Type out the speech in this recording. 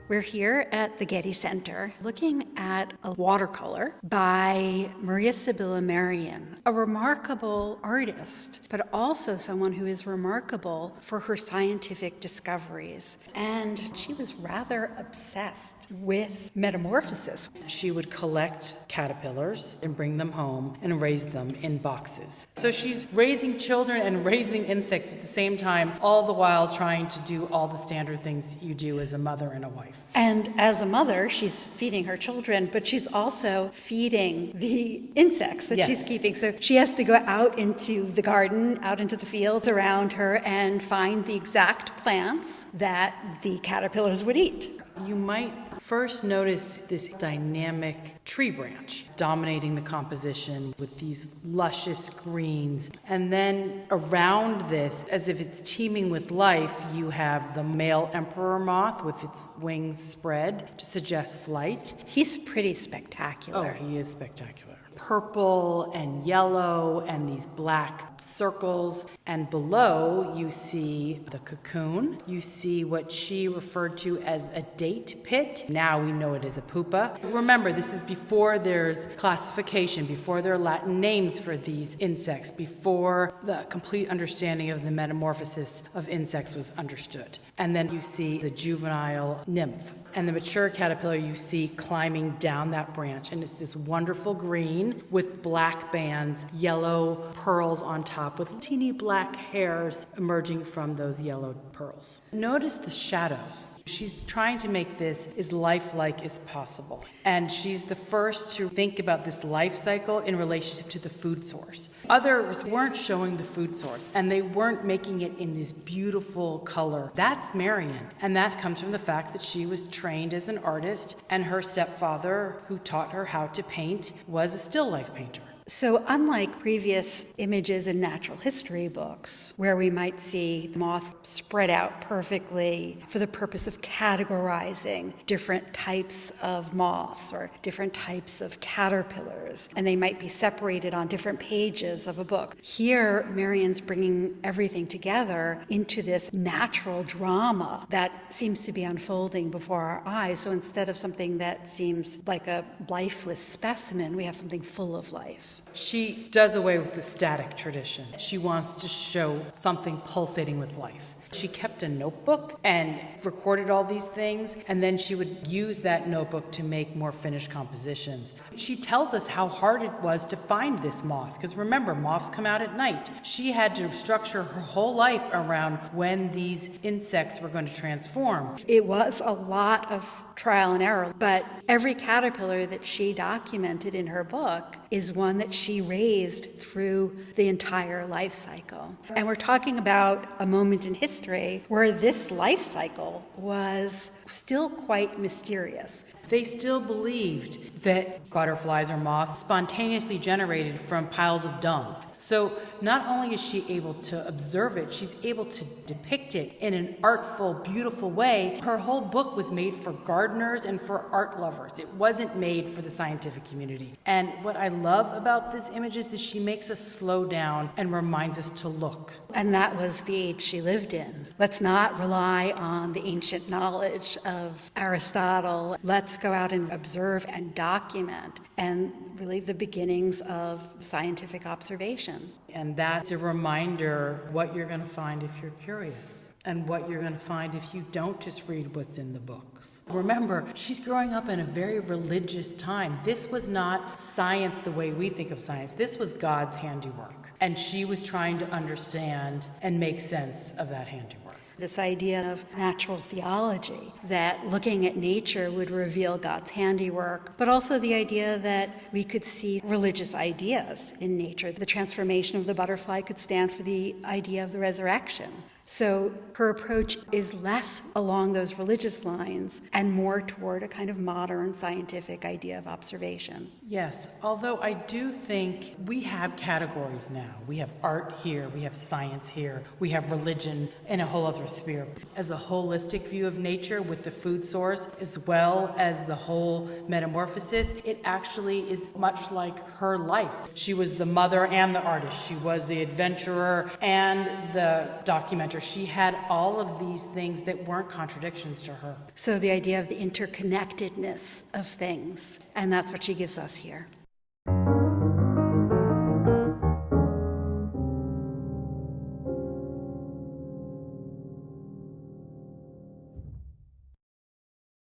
We're here at the Getty Center looking at a watercolor by Sibylla Merian, a remarkable artist, but also someone who is remarkable for her scientific discoveries. And she was rather obsessed with metamorphosis. She would collect caterpillars and bring them home and raise them in boxes. So she's raising children and raising insects at the same time, all the while trying to do all the standard things you do as a mother and a wife. And as a mother, she's feeding her children, but she's also feeding the insects that she's keeping. So she has to go out into the garden, out into the fields around her, and find the exact plants that the caterpillars would eat. You might first notice this dynamic tree branch dominating the composition with these luscious greens. And then around this, as if it's teeming with life, you have the male emperor moth with its wings spread to suggest flight. He's pretty spectacular. Oh, he is spectacular. Purple and yellow and these black circles. And below you see the cocoon. You see what she referred to as a date pit. Now we know it as a pupa. Remember, this is before there's classification, before there are Latin names for these insects, before the complete understanding of the metamorphosis of insects was understood. And then you see the juvenile nymph. And the mature caterpillar you see climbing down that branch. And it's this wonderful green with black bands, yellow pearls on top with teeny black hairs emerging from those yellow pearls. Notice the shadows. She's trying to make this as lifelike as possible. And she's the first to think about this life cycle in relationship to the food source. Others weren't showing the food source, and they weren't making it in this beautiful color. That's Merian, and that comes from the fact that she was trained as an artist, and her stepfather, who taught her how to paint, was a still life painter. So unlike previous images in natural history books, where we might see the moth spread out perfectly for the purpose of categorizing different types of moths or different types of caterpillars, and they might be separated on different pages of a book, here Merian's bringing everything together into this natural drama that seems to be unfolding before our eyes. So instead of something that seems like a lifeless specimen, we have something full of life. She does away with the static tradition. She wants to show something pulsating with life. She kept a notebook and recorded all these things, and then she would use that notebook to make more finished compositions. She tells us how hard it was to find this moth, because remember, moths come out at night. She had to structure her whole life around when these insects were going to transform. It was a lot of trial and error, but every caterpillar that she documented in her book is one that she raised through the entire life cycle. And we're talking about a moment in history where this life cycle was still quite mysterious. They still believed that butterflies or moths spontaneously generated from piles of dung. So not only is she able to observe it, she's able to depict it in an artful, beautiful way. Her whole book was made for gardeners and for art lovers. It wasn't made for the scientific community. And what I love about these images is she makes us slow down and reminds us to look. And that was the age she lived in. Let's not rely on the ancient knowledge of Aristotle. Let's go out and observe and document, and really the beginnings of scientific observation. And that's a reminder what you're going to find if you're curious, and what you're going to find if you don't just read what's in the books. Remember, she's growing up in a very religious time. This was not science the way we think of science. This was God's handiwork. And she was trying to understand and make sense of that handiwork. This idea of natural theology, that looking at nature would reveal God's handiwork, but also the idea that we could see religious ideas in nature. The transformation of the butterfly could stand for the idea of the resurrection. So her approach is less along those religious lines and more toward a kind of modern scientific idea of observation. Yes, although I do think we have categories now. We have art here, we have science here, we have religion in a whole other sphere. As a holistic view of nature with the food source, as well as the whole metamorphosis, it actually is much like her life. She was the mother and the artist. She was the adventurer and the documenter. author. She had all of these things that weren't contradictions to her. So the idea of the interconnectedness of things, and that's what she gives us here.